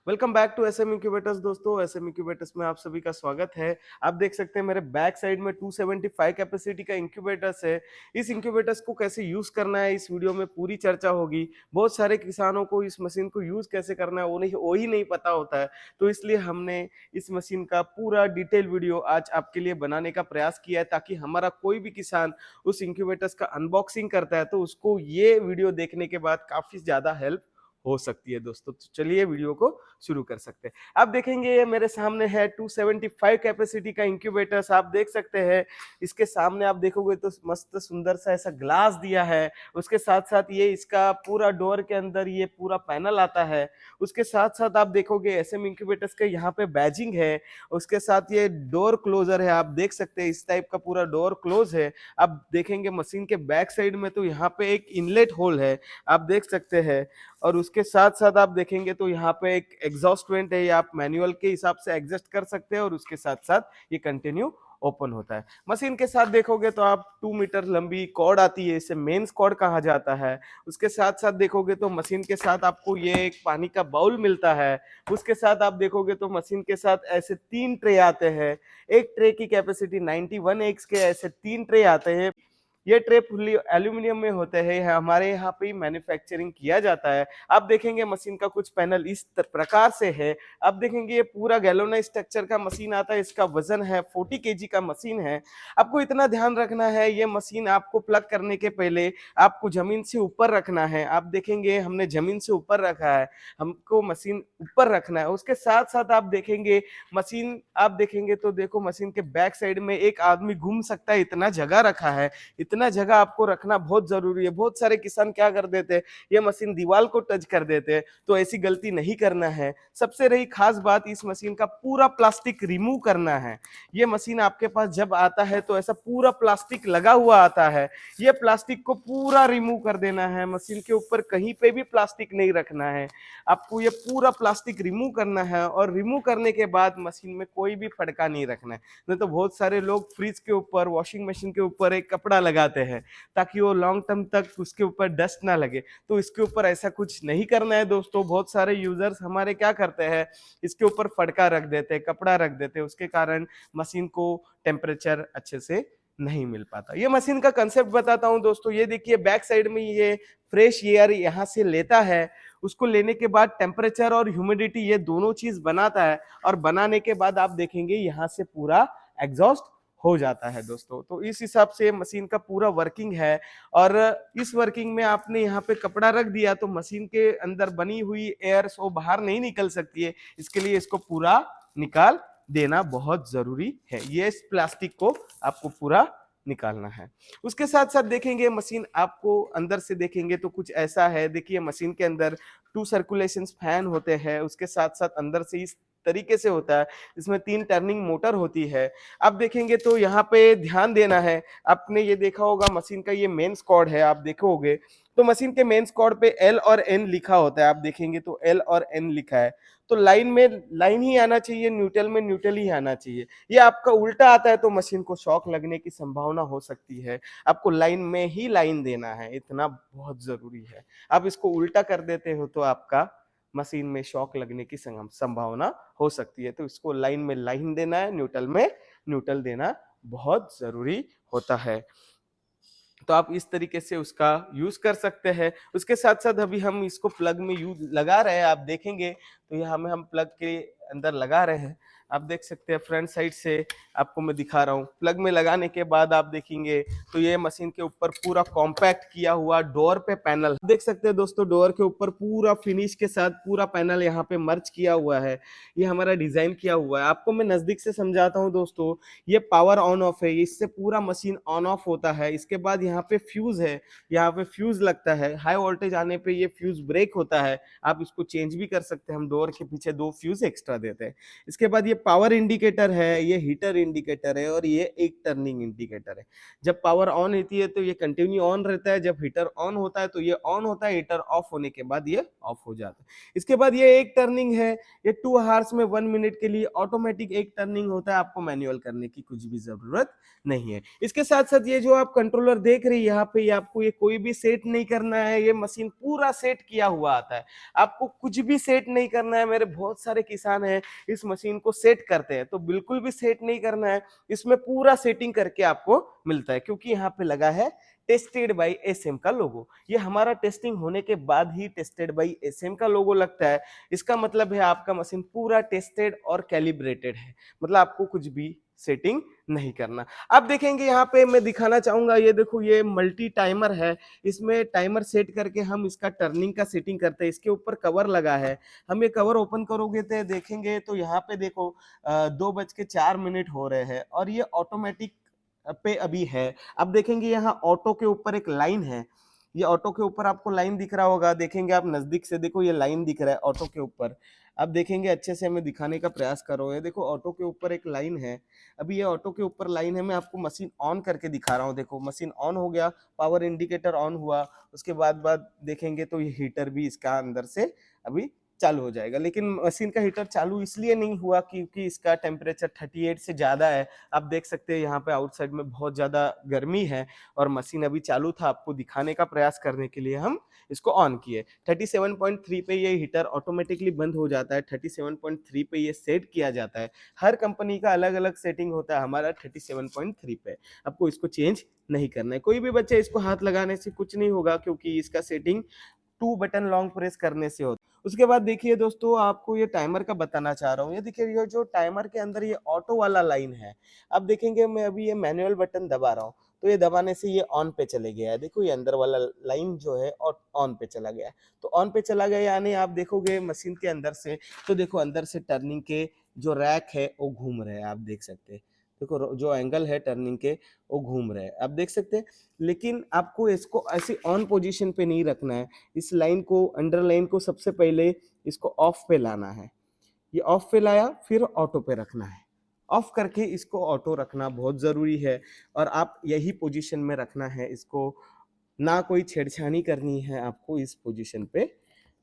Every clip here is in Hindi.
Welcome back to SM incubators दोस्तों। एसएम इंक्यूबेटर्स में आप सभी का स्वागत है। आप देख सकते हैं मेरे बैक साइड में 275 कैपेसिटी का इंक्यूबेटर्स है। इस इंक्यूबेटर्स को कैसे यूज करना है इस वीडियो में पूरी चर्चा होगी। बहुत सारे किसानों को इस मशीन को यूज कैसे करना है वो ही नहीं पता होता है, तो इसलिए हमने इस मशीन का पूरा डिटेल वीडियो आज आपके लिए बनाने का प्रयास किया है, ताकि हमारा कोई भी किसान उस इंक्यूबेटर्स का अनबॉक्सिंग करता है तो उसको ये वीडियो देखने के बाद काफी ज्यादा हेल्प हो सकती है दोस्तों। तो चलिए वीडियो को शुरू कर सकते हैं। आप देखेंगे ये मेरे सामने है 275 कैपेसिटी का इंक्यूबेटर्स। आप देख सकते हैं इसके सामने आप देखोगे तो मस्त सुंदर सा ऐसा ग्लास दिया है। उसके साथ साथ ये इसका पूरा डोर के अंदर ये पूरा पैनल आता है। उसके साथ साथ आप देखोगे एसएम इंक्यूबेटर्स के यहाँ पे बैजिंग है। उसके साथ ये डोर क्लोजर है, आप देख सकते हैं इस टाइप का पूरा डोर क्लोज है। आप देखेंगे मशीन के बैक साइड में तो यहाँ पे एक इनलेट होल है, आप देख सकते हैं। और उसके साथ साथ आप देखेंगे तो यहाँ पे एक एग्जॉस्ट वेंट है, ये आप मैनुअल के हिसाब से एडजस्ट कर सकते हैं। और उसके साथ साथ ये कंटिन्यू ओपन होता है। मशीन के साथ देखोगे तो आप 2 मीटर लंबी कॉर्ड आती है, इसे मेंस कॉर्ड कहा जाता है। उसके साथ साथ देखोगे तो मशीन के साथ आपको ये एक पानी का बाउल मिलता है। उसके साथ आप देखोगे तो मशीन के साथ ऐसे 3 ट्रे आते हैं। एक ट्रे की कैपेसिटी 91 एक्स के ऐसे 3 ट्रे आते हैं। ये ट्रे फुल्ली एल्यूमिनियम में होते हैं, हमारे यहाँ पे ही मैन्युफैक्चरिंग किया जाता है। आप देखेंगे मशीन का कुछ पैनल इस प्रकार से है। आप देखेंगे ये पूरा गैल्वेनाइज्ड स्ट्रक्चर का मशीन आता है, इसका वजन है 40 केजी का मशीन है। आपको इतना ध्यान रखना है, ये मशीन आपको प्लग करने के पहले आपको जमीन से ऊपर रखना है। आप देखेंगे हमने जमीन से ऊपर रखा है, हमको मशीन ऊपर रखना है। उसके साथ साथ आप देखेंगे मशीन, आप देखेंगे तो देखो मशीन के बैक साइड में एक आदमी घूम सकता है, इतना जगह रखा है। इतना जगह आपको रखना बहुत जरूरी है। बहुत सारे किसान क्या कर देते हैं, ये मशीन दीवार को टच कर देते हैं, तो ऐसी गलती नहीं करना है। सबसे रही खास बात, इस मशीन का पूरा प्लास्टिक रिमूव करना है। ये मशीन आपके पास जब आता है तो ऐसा पूरा प्लास्टिक लगा हुआ आता है, ये प्लास्टिक को पूरा रिमूव कर देना है। मशीन के ऊपर कहीं पे भी प्लास्टिक नहीं रखना है, आपको ये पूरा प्लास्टिक रिमूव करना है। और रिमूव करने के बाद मशीन में कोई भी फड़का नहीं रखना है। नहीं तो बहुत सारे लोग फ्रिज के ऊपर, वॉशिंग मशीन के ऊपर एक कपड़ा लगाते हैं ताकि वो लॉन्ग टर्म तक उसके ऊपर डस्ट ना लगे, तो इसके ऊपर ऐसा कुछ नहीं करना है दोस्तों। बहुत सारे यूजर्स हमारे क्या करते हैं, इसके ऊपर फड़का रख देते हैं, कपड़ा रख देते हैं, उसके कारण मशीन को टेम्परेचर अच्छे से नहीं मिल पाता। ये मशीन का कंसेप्ट बताता हूं दोस्तों। ये देखिए बैक साइड में ये फ्रेश एयर यहाँ से लेता है, उसको लेने के बाद टेम्परेचर और ह्यूमिडिटी ये दोनों चीज बनाता है। और बनाने के बाद आप देखेंगे यहाँ से पूरा एग्जॉस्ट हो जाता है दोस्तों। तो इस हिसाब से मशीन का पूरा वर्किंग है। और इस वर्किंग में आपने यहाँ पे कपड़ा रख दिया तो मशीन के अंदर बनी हुई एयर सो बाहर नहीं निकल सकती है, इसके लिए इसको पूरा निकाल देना बहुत जरूरी है। ये इस प्लास्टिक को आपको पूरा निकालना है। उसके साथ साथ देखेंगे मशीन आपको अंदर से देखेंगे तो कुछ ऐसा है। देखिए मशीन के अंदर 2 सर्कुलेशन फैन होते हैं, उसके साथ साथ अंदर से इस तरीके से होता है, इसमें 3 टर्निंग मोटर होती है। आप देखेंगे तो यहाँ पे ध्यान देना है, आपने ये देखा होगा मशीन का ये मेंस कॉर्ड है, आप देखोगे तो मशीन के मेंस कॉर्ड पे एल और एन लिखा होता है। आप देखेंगे तो एल और एन लिखा है, तो लाइन में लाइन ही आना चाहिए, न्यूट्रल में न्यूट्रल ही आना चाहिए। ये आपका उल्टा आता है तो मशीन को शॉक लगने की संभावना हो सकती है। आपको लाइन में ही लाइन देना है, इतना बहुत जरूरी है। आप इसको उल्टा कर देते हो तो आपका मशीन में शॉक लगने की संभावना हो सकती है। तो इसको लाइन में लाइन देना है, न्यूट्रल में न्यूट्रल देना बहुत जरूरी होता है। तो आप इस तरीके से उसका यूज कर सकते हैं। उसके साथ साथ अभी हम इसको प्लग में यूज लगा रहे हैं, आप देखेंगे तो यहाँ में हम प्लग के अंदर लगा रहे हैं। आप देख सकते हैं फ्रंट साइड से आपको मैं दिखा रहा हूँ। प्लग में लगाने के बाद आप देखेंगे तो ये मशीन के ऊपर पूरा कॉम्पैक्ट किया हुआ डोर पे पैनल देख सकते हैं दोस्तों। डोर के ऊपर पूरा फिनिश के साथ पूरा पैनल यहाँ पे मर्ज किया हुआ है, ये हमारा डिजाइन किया हुआ है। आपको मैं नजदीक से समझाता हूँ दोस्तों। ये पावर ऑन ऑफ है, इससे पूरा मशीन ऑन ऑफ होता है। इसके बाद यहाँ पे फ्यूज है, यहाँ पे फ्यूज लगता है। हाई वोल्टेज आने पे ये फ्यूज ब्रेक होता है, आप इसको चेंज भी कर सकते हैं। हम डोर के पीछे 2 फ्यूज एक्स्ट्रा देते हैं। इसके बाद ये पावर इंडिकेटर है, ये हीटर इंडिकेटर है और ये एक टर्निंग इंडिकेटर है। जब पावर ऑन होती है तो ये कंटिन्यू ऑन रहता है, जब हीटर ऑन होता है तो ये ऑन होता है, हीटर ऑफ होने के बाद ये ऑफ हो जाता है। इसके बाद ये एक टर्निंग है, ये 2 आवर्स में 1 मिनट के लिए ऑटोमेटिक एक टर्निंग होता है, आपको मैनुअल करने की कुछ भी जरूरत नहीं है। इसके साथ साथ ये जो आप कंट्रोलर देख रही है यहाँ पे, ये आपको ये कोई भी सेट नहीं करना है, ये मशीन पूरा सेट किया हुआ आता है, आपको कुछ भी सेट नहीं करना है। मेरे बहुत सारे किसान हैं इस मशीन को सेट करते हैं, तो बिल्कुल भी सेट नहीं करना है, इसमें पूरा सेटिंग करके आपको मिलता है, क्योंकि यहाँ पे लगा है टेस्टेड बाई एसएम का लोगो। ये हमारा टेस्टिंग होने के बाद ही टेस्टेड बाई एसएम का लोगो लगता है। इसका मतलब है आपका मशीन पूरा टेस्टेड और कैलिब्रेटेड है, मतलब आपको कुछ भी सेटिंग नहीं करना। अब देखेंगे यहाँ पे मैं दिखाना चाहूंगा, ये देखो ये मल्टी टाइमर है, इसमें टाइमर सेट करके हम इसका टर्निंग का सेटिंग करते हैं। इसके ऊपर कवर लगा है, हम ये कवर ओपन करोगे तो देखेंगे तो यहाँ पे देखो 2:04 हो रहे हैं और ये ऑटोमेटिक पे अभी है। अब देखेंगे यहाँ ऑटो के ऊपर एक लाइन है, ये ऑटो के ऊपर आपको लाइन दिख रहा होगा, देखेंगे आप नजदीक से, देखो ये लाइन दिख रहा है ऑटो के ऊपर। अब देखेंगे अच्छे से, मैं दिखाने का प्रयास कर रहा हूँ, देखो ऑटो के ऊपर एक लाइन है, अभी ये ऑटो के ऊपर लाइन है, मैं आपको मशीन ऑन करके दिखा रहा हूँ। देखो मशीन ऑन हो गया, पावर इंडिकेटर ऑन हुआ, उसके बाद देखेंगे तो ये हीटर भी इसका अंदर से अभी चालू हो जाएगा। लेकिन मशीन का हीटर चालू इसलिए नहीं हुआ क्योंकि इसका टेम्परेचर 38 से ज्यादा है। आप देख सकते हैं यहाँ पे आउटसाइड में बहुत ज्यादा गर्मी है और मशीन अभी चालू था, आपको दिखाने का प्रयास करने के लिए हम इसको ऑन किए। 37.3 पे ये हीटर ऑटोमेटिकली बंद हो जाता है, 37.3 पे ये सेट किया जाता है। हर कंपनी का अलग अलग सेटिंग होता है, हमारा 37.3 पे, आपको इसको चेंज नहीं करना है। कोई भी बच्चे इसको हाथ लगाने से कुछ नहीं होगा, क्योंकि इसका सेटिंग 2 बटन लॉन्ग प्रेस करने से होता है। उसके बाद देखिए दोस्तों, आपको ये टाइमर का बताना चाह रहा हूँ, ये देखिए ये जो टाइमर के अंदर ये ऑटो वाला लाइन है, अब देखेंगे मैं अभी ये मैनुअल बटन दबा रहा हूँ तो ये दबाने से ये ऑन पे चले गया है। देखो ये अंदर वाला लाइन जो है ऑन पे चला गया है, तो ऑन पे चला गया यानी आप देखोगे मशीन के अंदर से, तो देखो अंदर से टर्निंग के जो रैक है वो घूम रहे हैं, आप देख सकते हैं। देखो जो एंगल है टर्निंग के वो घूम रहे हैं, आप देख सकते हैं। लेकिन आपको इसको ऐसी ऑन पोजीशन पे नहीं रखना है, इस लाइन को, अंडर लाइन को सबसे पहले इसको ऑफ पे लाना है। ये ऑफ पे लाया, फिर ऑटो पे रखना है, ऑफ करके इसको ऑटो रखना बहुत जरूरी है। और आप यही पोजीशन में रखना है इसको, ना कोई छेड़छाड़ी करनी है, आपको इस पोजीशन पे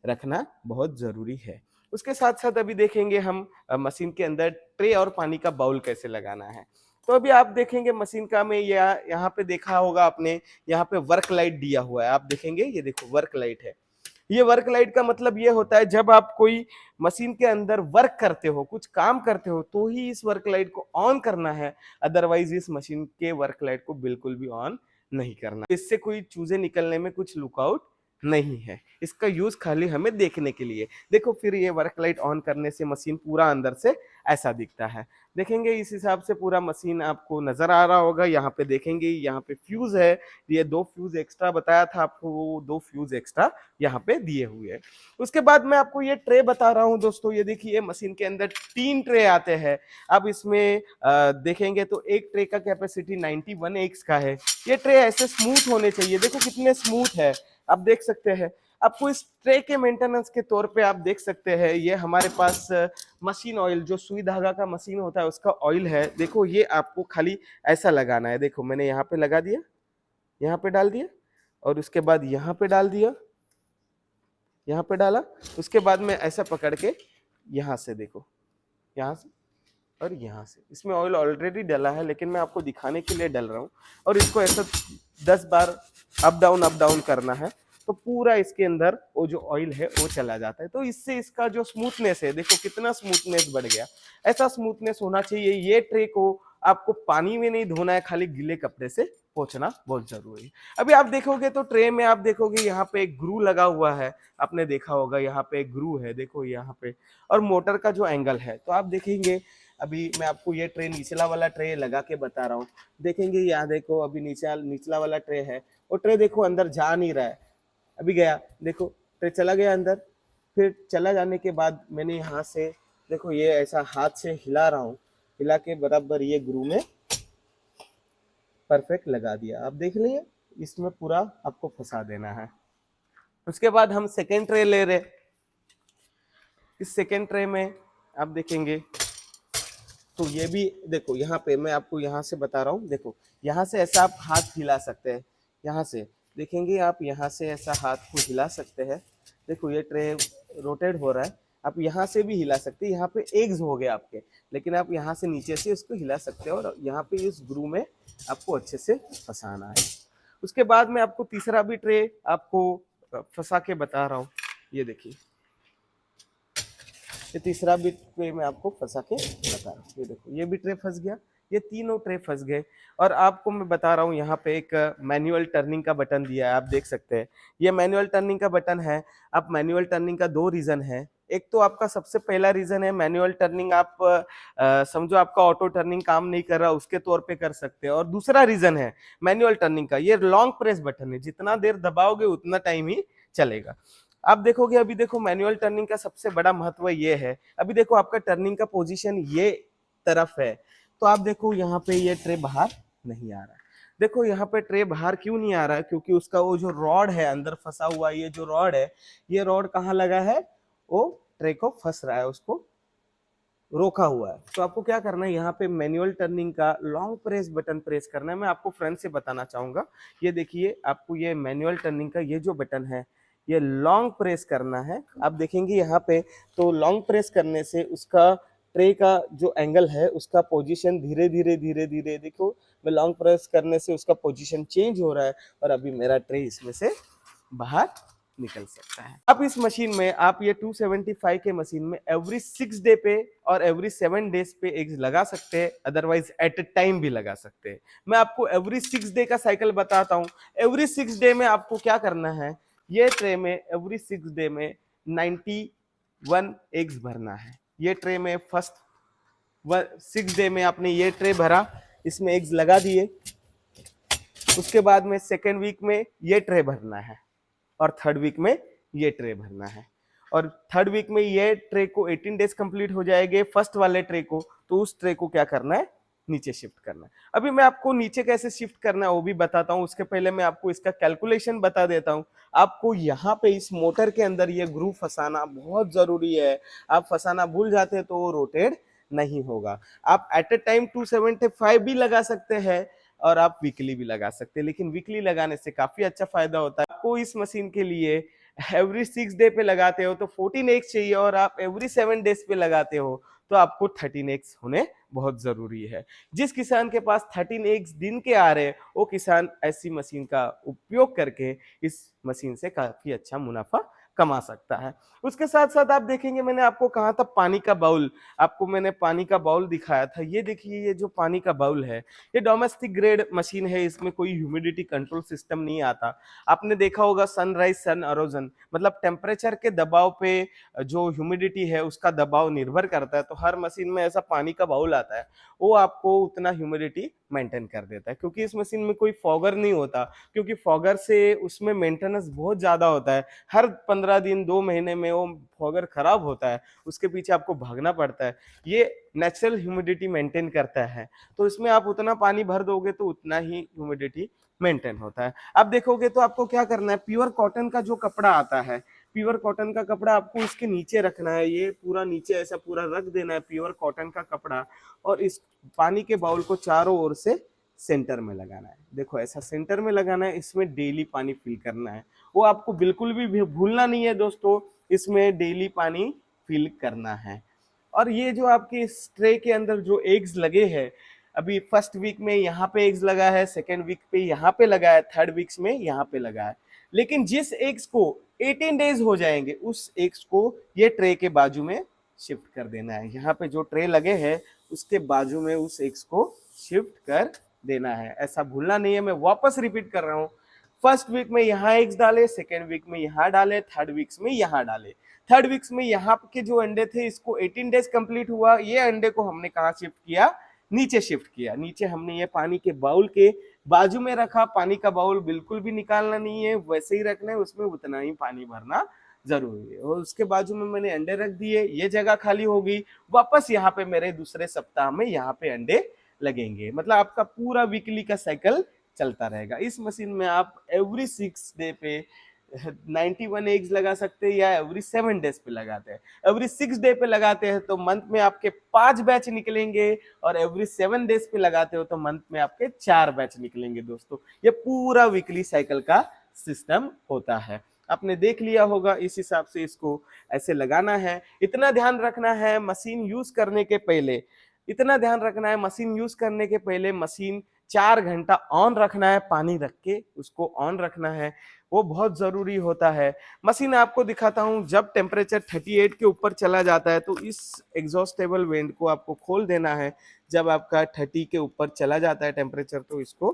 रखना बहुत जरूरी है। उसके साथ साथ अभी देखेंगे हम मशीन के अंदर ट्रे और पानी का बाउल कैसे लगाना है। तो अभी आप देखेंगे मशीन का, में यहाँ पे देखा होगा आपने, यहाँ पे वर्क लाइट दिया हुआ है, आप देखेंगे ये देखो वर्क लाइट है। ये वर्क लाइट का मतलब ये होता है जब आप कोई मशीन के अंदर वर्क करते हो, कुछ काम करते हो, तो ही इस वर्क लाइट को ऑन करना है, अदरवाइज इस मशीन के वर्क लाइट को बिल्कुल भी ऑन नहीं करना। इससे कोई चूजे निकलने में कुछ लुकआउट नहीं है, इसका यूज खाली हमें देखने के लिए। देखो फिर ये वर्क लाइट ऑन करने से मशीन पूरा अंदर से ऐसा दिखता है, देखेंगे इस हिसाब से पूरा मशीन आपको नजर आ रहा होगा। यहाँ पे देखेंगे, यहाँ पे फ्यूज है, ये 2 फ्यूज एक्स्ट्रा बताया था आपको, वो 2 फ्यूज एक्स्ट्रा यहाँ पे दिए हुए हैं। उसके बाद मैं आपको ये ट्रे बता रहा हूँ दोस्तों, ये देखिए मशीन के अंदर 3 ट्रे आते हैं। अब इसमें देखेंगे तो एक ट्रे का कैपेसिटी 91x का है। ये ट्रे ऐसे स्मूथ होने चाहिए, देखो कितने स्मूथ है, आप देख सकते हैं। आपको इस ट्रे के मेंटेनेंस के तौर पे आप देख सकते हैं, ये हमारे पास मशीन ऑयल, जो सुई धागा का मशीन होता है उसका ऑयल है। देखो ये आपको खाली ऐसा लगाना है, देखो मैंने यहाँ पे लगा दिया, यहाँ पे डाल दिया, और उसके बाद यहाँ पे डाल दिया, यहाँ पे डाला, उसके बाद में ऐसा पकड़ के यहाँ से देखो, यहाँ से और यहाँ से, इसमें ऑयल ऑलरेडी डला है लेकिन मैं आपको दिखाने के लिए डल रहा हूँ। और इसको ऐसा 10 बार अप डाउन करना है, तो पूरा इसके अंदर वो जो ऑयल है वो चला जाता है। तो इससे इसका जो स्मूथनेस है, देखो कितना स्मूथनेस बढ़ गया, ऐसा स्मूथनेस होना चाहिए। ये ट्रे को आपको पानी में नहीं धोना है, खाली गीले कपड़े से पोंछना बहुत जरूरी है। अभी आप देखोगे तो ट्रे में आप देखोगे यहाँ पे एक ग्रू लगा हुआ है, आपने देखा होगा यहाँ पे एक ग्रू है, देखो यहाँ पे, और मोटर का जो एंगल है, तो आप देखेंगे। अभी मैं आपको ये ट्रे, निचला वाला ट्रे लगा के बता रहा हूँ, देखेंगे यहाँ देखो, अभी निचला वाला ट्रे है, वो ट्रे देखो अंदर जा नहीं रहा है, अभी गया, देखो ट्रे चला गया अंदर। फिर चला जाने के बाद मैंने यहाँ से देखो ये ऐसा हाथ से हिला रहा हूँ, हिला के बराबर ये ग्रू में परफेक्ट लगा दिया। आप देख लीजिए, इसमें पूरा आपको फंसा देना है। उसके बाद हम सेकेंड ट्रे ले रहे, इस सेकेंड ट्रे में आप देखेंगे तो ये भी देखो, यहाँ पे मैं आपको यहाँ से बता रहा हूँ, देखो यहाँ से ऐसा आप हाथ हिला सकते हैं, यहाँ से देखेंगे आप, यहाँ से ऐसा हाथ को हिला सकते हैं। देखो ये ट्रे रोटेट हो रहा है, आप यहाँ से भी हिला सकते हैं। यहाँ पे एग्स हो गए आपके, लेकिन आप यहाँ से नीचे से उसको हिला सकते हैं और यहाँ पे इस ग्रू में आपको अच्छे से फंसाना है। उसके बाद में आपको तीसरा भी ट्रे आपको फंसा के बता रहा हूँ। ये देखिए, ये तीसरा भी ट्रे मैं आपको फंसा के बता रहा हूँ। ये देखो, ये भी ट्रे फंस गया, ये तीनों ट्रे फंस गए। और आपको मैं बता रहा हूँ, यहाँ पे एक मैनुअल टर्निंग का बटन दिया है, आप देख सकते हैं। ये मैनुअल टर्निंग का बटन है। आप मैनुअल टर्निंग का दो रीजन है। एक तो आपका सबसे पहला रीजन है मैनुअल टर्निंग, आप समझो आपका ऑटो टर्निंग काम नहीं कर रहा, उसके तौर पे कर सकते हैं। और दूसरा रीजन है मैनुअल टर्निंग का, ये लॉन्ग प्रेस बटन है, जितना देर दबाओगे उतना टाइम ही चलेगा। आप देखोगे, अभी देखो मैनुअल टर्निंग का सबसे बड़ा महत्व ये है, अभी देखो आपका टर्निंग का पोजीशन ये तरफ है, तो आप देखो यहाँ पे ये ट्रे बाहर नहीं आ रहा है। देखो यहाँ पे ट्रे बाहर क्यों नहीं आ रहा है, क्योंकि उसका वो जो रॉड है अंदर फंसा हुआ, ये जो रॉड है, ये रॉड कहाँ लगा है, वो ट्रे को फंस रहा है, उसको रोका हुआ है। तो आपको क्या करना है, यहाँ पे मैनुअल टर्निंग का लॉन्ग प्रेस बटन प्रेस करना है। मैं आपको फ्रंट से बताना चाहूंगा। ये देखिए, आपको ये मैनुअल टर्निंग का ये जो बटन है, ये लॉन्ग प्रेस करना है। आप देखेंगे यहाँ पे, तो लॉन्ग प्रेस करने से उसका ट्रे का जो एंगल है, उसका पोजीशन धीरे धीरे धीरे धीरे, देखो मैं लॉन्ग प्रेस करने से उसका पोजीशन चेंज हो रहा है और अभी मेरा ट्रे इसमें से बाहर निकल सकता है। अब इस मशीन में आप ये 275 के मशीन में एवरी 6 डे पे और एवरी 7 डेज पे एग्स लगा सकते हैं, अदरवाइज एट अ टाइम भी लगा सकते हैं। मैं आपको एवरी 6 डे का साइकिल बताता हूँ। एवरी 6 डे में आपको क्या करना है, ये ट्रे में एवरी 6 डे में 91 एग्स भरना है। ये ट्रे में फर्स्ट 6 डे में आपने ये ट्रे भरा, इसमें एग्स लगा दिए। उसके बाद में सेकेंड वीक में ये ट्रे भरना है और थर्ड वीक में ये ट्रे भरना है। और थर्ड वीक में ये ट्रे को 18 डेज कंप्लीट हो जाएंगे फर्स्ट वाले ट्रे को, तो उस ट्रे को क्या करना है, नीचे शिफ्ट करना है। अभी मैं आपको नीचे कैसे शिफ्ट करना है वो भी बताता हूँ। उसके पहले मैं आपको इसका कैलकुलेशन बता देता हूँ। आपको यहाँ पे इस मोटर के अंदर ये ग्रू फंसाना बहुत जरूरी है। आप फंसाना भूल जाते हैं तो वो रोटेट नहीं होगा। आप एट ए टाइम 275 भी लगा सकते हैं और आप वीकली भी लगा सकते हैं, लेकिन वीकली लगाने से काफी अच्छा फायदा होता है। आपको इस मशीन के लिए एवरी 6 डे पे लगाते हो तो 14 एक्स चाहिए, और आप एवरी 7 डेज पे लगाते हो तो आपको 13 एक्स होने बहुत जरूरी है। जिस किसान के पास 13 एक्स दिन के आ रहे हैं, वो किसान ऐसी मशीन का उपयोग करके इस मशीन से काफी अच्छा मुनाफा कमा सकता है। उसके साथ साथ आप देखेंगे, मैंने आपको कहा था पानी का बाउल, आपको मैंने पानी का बाउल दिखाया था। ये देखिए, ये जो पानी का बाउल है, ये डोमेस्टिक ग्रेड मशीन है, इसमें कोई ह्यूमिडिटी कंट्रोल सिस्टम नहीं आता। आपने देखा होगा सनराइज सन अरोजन, मतलब टेम्परेचर के दबाव पे जो ह्यूमिडिटी है उसका दबाव निर्भर करता है। तो हर मशीन में ऐसा पानी का बाउल आता है, वो आपको उतना ह्यूमिडिटी मेंटेन कर देता है। क्योंकि इस मशीन में कोई फॉगर नहीं होता, क्योंकि फॉगर से उसमें मेंटेनेंस बहुत ज्यादा होता है। हर 15 दिन 2 महीने में वो फॉगर खराब होता है, उसके पीछे आपको भागना पड़ता है। ये नेचुरल ह्यूमिडिटी मेंटेन करता है, तो इसमें आप उतना पानी भर दोगे तो उतना ही ह्यूमिडिटी मेंटेन होता है। आप देखोगे तो आपको क्या करना है, प्योर कॉटन का जो कपड़ा आता है, प्योर कॉटन का कपड़ा आपको इसके नीचे रखना है। ये पूरा नीचे ऐसा पूरा रख देना है प्योर कॉटन का कपड़ा, और इस पानी के बाउल को चारों ओर से सेंटर में लगाना है। देखो ऐसा सेंटर में लगाना है, इसमें डेली पानी फिल करना है। वो आपको बिल्कुल भी भूलना नहीं है दोस्तों, इसमें डेली पानी फिल करना है। और ये जो आपके इस ट्रे के अंदर जो एग्स लगे हैं, अभी फर्स्ट वीक में यहाँ पे एग्स लगा है, सेकेंड वीक पे यहाँ पे लगा है, थर्ड वीक्स में यहाँ पे लगा है। लेकिन जिस एग्स को 18 डेज हो जाएंगे, उस एग्स को ये ट्रे के बाजू में शिफ्ट कर देना है। यहाँ पे जो ट्रे लगे हैं उसके बाजू में उस एग्स को शिफ्ट कर देना है। ऐसा भूलना नहीं है, मैं वापस रिपीट कर रहा हूँ। फर्स्ट वीक में यहाँ एग्स डाले, सेकेंड वीक में यहाँ डाले, थर्ड वीक्स में यहाँ डाले। थर्ड वीक्स में यहाँ के जो अंडे थे, इसको 18 डेज कंप्लीट हुआ, ये अंडे को हमने कहाँ शिफ्ट किया, नीचे शिफ्ट किया। नीचे हमने ये पानी के बाउल के बाजू में रखा। पानी का बाउल बिल्कुल भी निकालना नहीं है, वैसे ही रखना है, उसमें उतना ही पानी भरना जरूरी है। और उसके बाजू में मैंने अंडे रख दिए, ये जगह खाली होगी। वापस यहाँ पे मेरे दूसरे सप्ताह में यहाँ पे अंडे लगेंगे, मतलब आपका पूरा वीकली का साइकिल चलता रहेगा। इस मशीन में आप एवरी 6 डे पे 91 एग्स लगा सकते हैं या एवरी 7 डेज पे लगाते हैं। एवरी 6 डे पे लगाते हैं तो मंथ में आपके 5 बैच निकलेंगे, और एवरी 7 डेज पे लगाते हो तो मंथ में आपके 4 बैच निकलेंगे दोस्तों। ये पूरा वीकली साइकिल का सिस्टम होता है। आपने देख लिया होगा, इस हिसाब से इसको ऐसे लगाना है। इतना ध्यान रखना है मशीन यूज करने के पहले, इतना ध्यान रखना है मशीन यूज करने के पहले मशीन 4 घंटा ऑन रखना है, पानी रख के उसको ऑन रखना है, वो बहुत जरूरी होता है। मशीन आपको दिखाता हूं, जब टेम्परेचर 38 के ऊपर चला जाता है तो इस एग्जॉस्टेबल वेंट को आपको खोल देना है। जब आपका 30 के ऊपर चला जाता है टेम्परेचर तो इसको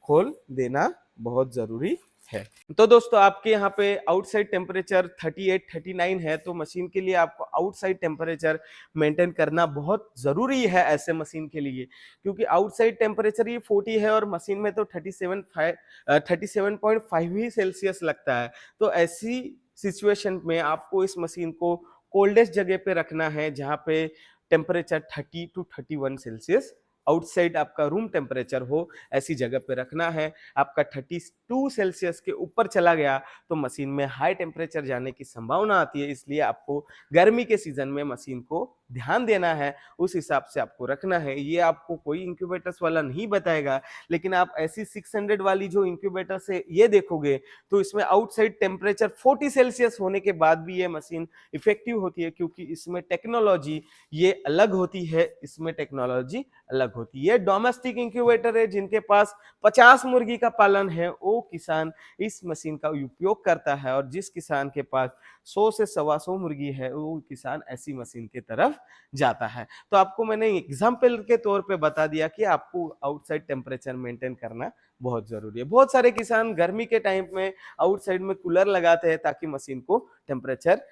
खोल देना बहुत जरूरी है। तो दोस्तों आपके यहाँ पे आउटसाइड टेम्परेचर 38 39 है, तो मशीन के लिए आपको आउटसाइड टेम्परेचर मेंटेन करना बहुत जरूरी है ऐसे मशीन के लिए, क्योंकि आउटसाइड टेम्परेचर ये 40 है और मशीन में तो 37.5 ही सेल्सियस लगता है। तो ऐसी सिचुएशन में आपको इस मशीन को कोल्डेस्ट जगह पे रखना है, जहाँ पे टेम्परेचर 30 to 31 सेल्सियस आउटसाइड आपका रूम टेम्परेचर हो, ऐसी जगह पे रखना है। आपका 32 सेल्सियस के ऊपर चला गया तो मशीन में हाई टेम्परेचर जाने की संभावना आती है, इसलिए आपको गर्मी के सीजन में मशीन को ध्यान देना है, उस हिसाब से आपको रखना है। ये आपको कोई इंक्यूबेटर्स वाला नहीं बताएगा, लेकिन आप ऐसी 600 वाली जो इंक्यूबेटर से ये देखोगे तो इसमें आउटसाइड टेम्परेचर 40 सेल्सियस होने के बाद भी ये मशीन इफेक्टिव होती है, क्योंकि इसमें टेक्नोलॉजी ये अलग होती है, इसमें टेक्नोलॉजी अलग होती है। ये डोमेस्टिक इंक्यूबेटर है, जिनके पास 50 मुर्गी का पालन है वो किसान इस मशीन का उपयोग करता है, और जिस किसान के पास 100 से 125 मुर्गी है वो किसान ऐसी मशीन की तरफ जाता है। तो आपको मैंने एग्जाम्पल के तौर पे बता दिया कि आपको आउटसाइड टेम्परेचर मेंटेन करना बहुत जरूरी है। बहुत सारे किसान गर्मी के टाइम में आउटसाइड में कूलर लगाते हैं ताकि मशीन को टेम्परेचर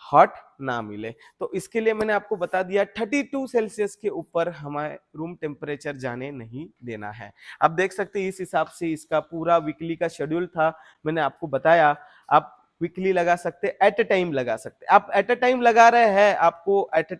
हॉट ना मिले। तो इसके लिए मैंने आपको बता दिया 32 सेल्सियस के ऊपर हमारे रूम टेम्परेचर जाने नहीं देना है। आप देख सकते हैं इस हिसाब से इसका पूरा वीकली का शेड्यूल था, मैंने आपको बताया। आप वीकली लगा सकते, एट अ टाइम लगा सकते। आप एट अ टाइम लगा रहे हैं, आपको एट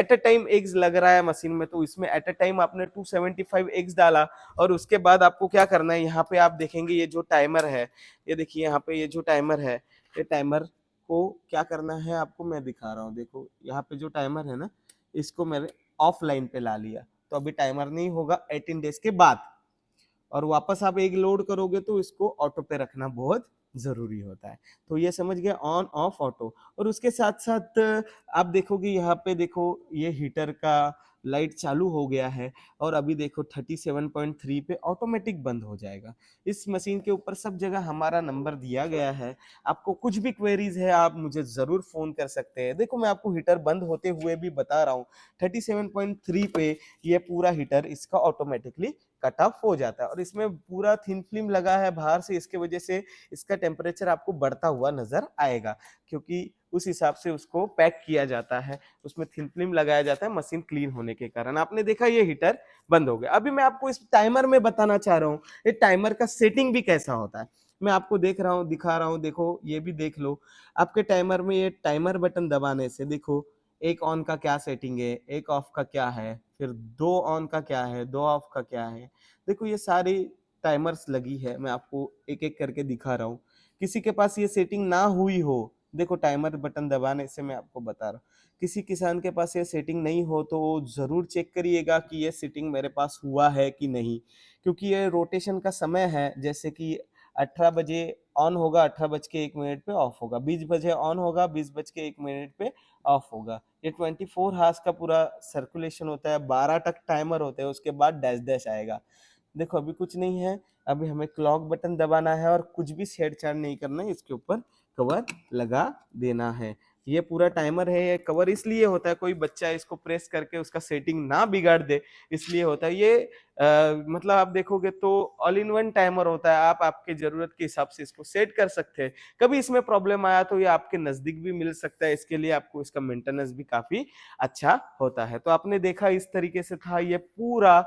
अ टाइम एग्स लग रहा है मशीन में, तो इसमें एट अ टाइम आपने 275 एग्स डाला, और उसके बाद आपको क्या करना है, यहाँ पे आप देखेंगे ये जो टाइमर है, ये देखिए यहाँ पे ये जो टाइमर है, ये टाइमर को क्या करना है आपको मैं दिखा रहा हूँ। देखो यहाँ पे जो टाइमर है ना, इसको मैंने ऑफलाइन पे ला लिया, तो अभी टाइमर नहीं होगा 18 डेज के बाद, और वापस आप एक लोड करोगे तो इसको ऑटो पे रखना बहुत जरूरी होता है। तो ये समझ गए, ऑन ऑफ ऑटो। और उसके साथ साथ आप देखोगे यहाँ पे, देखो ये हीटर का लाइट चालू हो गया है, और अभी देखो 37.3 पे ऑटोमेटिक बंद हो जाएगा। इस मशीन के ऊपर सब जगह हमारा नंबर दिया गया है। आपको कुछ भी क्वेरीज है आप मुझे जरूर फोन कर सकते हैं। देखो मैं आपको हीटर बंद होते हुए भी बता रहा हूँ, 37.3 पे ये पूरा हीटर इसका ऑटोमेटिकली कट ऑफ हो जाता है, और इसमें पूरा थिन फिल्म लगा है बाहर से, इसके वजह से इसका टेम्परेचर आपको बढ़ता हुआ नजर आएगा, क्योंकि उस हिसाब से उसको पैक किया जाता है, उसमें थिन फिल्म लगाया जाता है मशीन क्लीन होने के कारण। आपने देखा ये हीटर बंद हो गया। अभी मैं आपको इस टाइमर में बताना चाह रहा हूँ ये टाइमर का सेटिंग भी कैसा होता है। मैं आपको देख रहा हूँ, दिखा रहा हूँ, देखो ये भी देख लो। आपके टाइमर में ये टाइमर बटन दबाने से देखो एक ऑन का क्या सेटिंग है, एक ऑफ का क्या है, फिर दो ऑन का क्या है, दो ऑफ का क्या है। देखो ये सारी टाइमर्स लगी है, मैं आपको एक एक करके दिखा रहा हूँ। किसी के पास ये सेटिंग ना हुई हो, देखो टाइमर बटन दबाने से मैं आपको बता रहा हूँ, किसी किसान के पास ये सेटिंग नहीं हो तो जरूर चेक करिएगा कि ये सेटिंग मेरे पास हुआ है कि नहीं, क्योंकि ये रोटेशन का समय है। जैसे कि 18 बजे ऑन होगा, 18:01 पे ऑफ होगा, 20 बजे ऑन होगा, 20:01 पे ऑफ होगा। ये 24 हार्स का पूरा सर्कुलेशन होता है, 12 तक टाइमर होते हैं, उसके बाद डैश डैश आएगा। देखो अभी कुछ नहीं है, अभी हमें क्लॉक बटन दबाना है और कुछ भी छेड़छाड़ नहीं करना है, इसके ऊपर कवर लगा देना है। ये पूरा टाइमर है, ये कवर इसलिए होता है कोई बच्चा इसको प्रेस करके उसका सेटिंग ना बिगाड़ दे, इसलिए होता है ये। मतलब आप देखोगे तो ऑल इन वन टाइमर होता है, आप आपके जरूरत के हिसाब से इसको सेट कर सकते हैं। कभी इसमें प्रॉब्लम आया तो ये आपके नजदीक भी मिल सकता है, इसके लिए आपको इसका मेंटेनेंस भी काफी अच्छा होता है। तो आपने देखा इस तरीके से था ये पूरा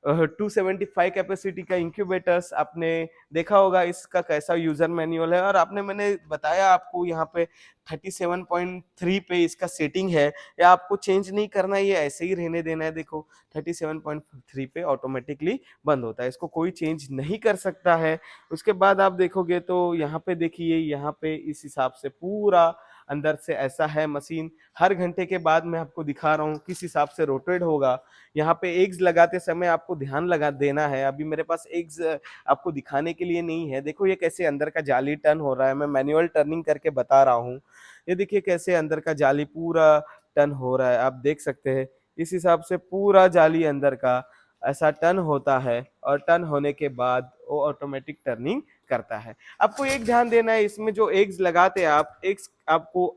275 कैपेसिटी का इंक्यूबेटर्स आपने देखा होगा, इसका कैसा यूजर मैनुअल है, और आपने मैंने बताया आपको यहाँ पे 37.3 पे इसका सेटिंग है, या आपको चेंज नहीं करना है, ये ऐसे ही रहने देना है। देखो 37.3 पे ऑटोमेटिकली बंद होता है, इसको कोई चेंज नहीं कर सकता है। उसके बाद आप देखोगे तो यहाँ पे देखिए, यहाँ पे इस हिसाब से पूरा अंदर से ऐसा है मशीन। हर घंटे के बाद मैं आपको दिखा रहा हूँ किस हिसाब से रोटेट होगा। यहाँ पे एग्स लगाते समय आपको ध्यान लगा देना है। अभी मेरे पास एग्स आपको दिखाने के लिए नहीं है। देखो ये कैसे अंदर का जाली टर्न हो रहा है, मैं मैनुअल टर्निंग करके बता रहा हूँ। ये देखिए कैसे अंदर का जाली पूरा टर्न हो रहा है, आप देख सकते हैं। इस हिसाब से पूरा जाली अंदर का ऐसा टर्न होता है, और टर्न होने के बाद वो ऑटोमेटिक टर्निंग करता है। आपको एक ध्यान देना है, इसमें जो एग्स लगाते हैं आप, एग्स आपको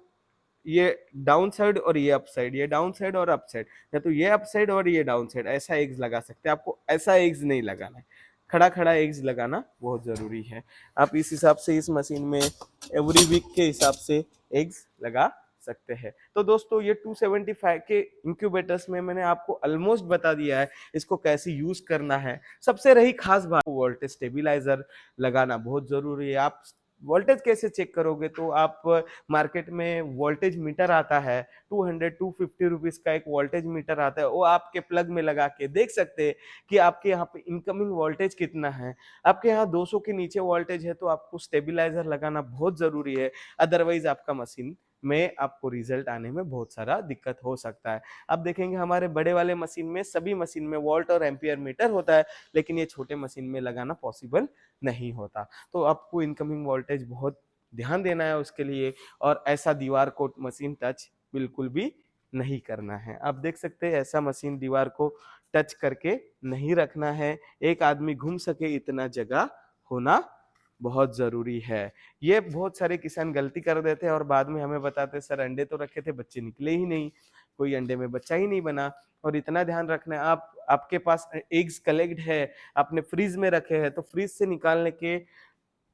ये डाउन साइड और ये अप साइड, ये डाउन साइड और अप साइड, या तो ये अप साइड और ये डाउन साइड, ऐसा एग्स लगा सकते हैं। आपको ऐसा एग्स नहीं लगाना है, खड़ा खड़ा एग्स लगाना बहुत जरूरी है। आप इस हिसाब से इस मशीन में एवरी वीक के हिसाब से एग्स लगा सकते हैं। तो दोस्तों ये 275 के इंक्यूबेटर्स में मैंने आपको ऑलमोस्ट बता दिया है इसको कैसे यूज करना है। सबसे रही खास बात, वोल्टेज स्टेबलाइजर लगाना बहुत जरूरी है। आप वोल्टेज कैसे चेक करोगे, तो आप मार्केट में वोल्टेज मीटर आता है, 200-250 रुपीज का एक वोल्टेज मीटर आता है, वो आपके प्लग में लगा के देख सकते हैं कि आपके यहाँ पे इनकमिंग वोल्टेज कितना है। आपके यहाँ 200 के नीचे वोल्टेज है तो आपको स्टेबलाइजर लगाना बहुत जरूरी है, अदरवाइज आपका मशीन में आपको रिजल्ट आने में बहुत सारा दिक्कत हो सकता है। आप देखेंगे हमारे बड़े वाले मशीन में, सभी मशीन में वोल्ट और एम्पियर मीटर होता है, लेकिन ये छोटे मशीन में लगाना पॉसिबल नहीं होता। तो आपको इनकमिंग वोल्टेज बहुत ध्यान देना है उसके लिए, और ऐसा दीवार को मशीन टच बिल्कुल भी नहीं करना है। आप देख सकते हैं ऐसा मशीन दीवार को टच करके नहीं रखना है। एक आदमी घूम सके इतना जगह होना बहुत जरूरी है। ये बहुत सारे किसान गलती कर देते हैं और बाद में हमें बताते हैं सर अंडे तो रखे थे बच्चे निकले ही नहीं, कोई अंडे में बच्चा ही नहीं बना। और इतना ध्यान रखना है, आप आपके पास एग्स कलेक्ट है, आपने फ्रीज में रखे हैं, तो फ्रीज से निकालने के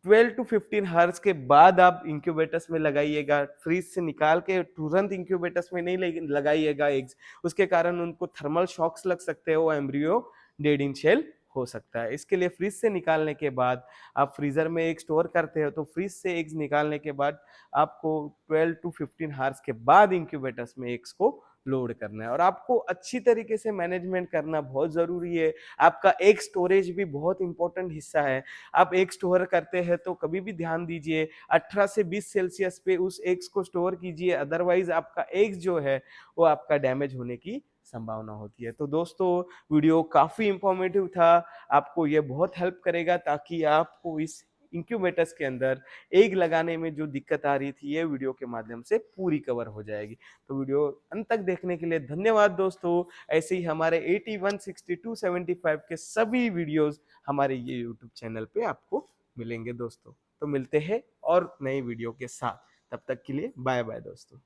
12 टू 15 हॉर्स के बाद आप इंक्यूबेटर्स में लगाइएगा। फ्रीज से निकाल के तुरंत इंक्यूबेटर्स में नहीं लगाइएगा एग्स, उसके कारण उनको थर्मल शॉक्स लग सकते हैं, वो एम्ब्रियो डेड इन शेल हो सकता है। इसके लिए फ्रीज से निकालने के बाद, आप फ्रीजर में एग स्टोर करते हो तो फ्रीज से एग्स निकालने के बाद आपको 12 टू 15 हॉर्स के बाद इंक्यूबेटर्स में एग्स को लोड करना है। और आपको अच्छी तरीके से मैनेजमेंट करना बहुत जरूरी है। आपका एग स्टोरेज भी बहुत इंपॉर्टेंट हिस्सा है। आप एग स्टोर करते हैं तो कभी भी ध्यान दीजिए 18 से 20 सेल्सियस पे उस एग्स को स्टोर कीजिए, अदरवाइज आपका एग्स जो है वो आपका डैमेज होने की संभावना होती है। तो दोस्तों वीडियो काफी इंफॉर्मेटिव था, आपको ये बहुत हेल्प करेगा ताकि आपको इस इंक्यूबेटर्स के अंदर एग लगाने में जो दिक्कत आ रही थी ये वीडियो के माध्यम से पूरी कवर हो जाएगी। तो वीडियो अंत तक देखने के लिए धन्यवाद दोस्तों। ऐसे ही हमारे 81, 62, 75 के सभी वीडियोस हमारे ये यूट्यूब चैनल पे आपको मिलेंगे दोस्तों। तो मिलते हैं और नई वीडियो के साथ, तब तक के लिए बाय बाय दोस्तों।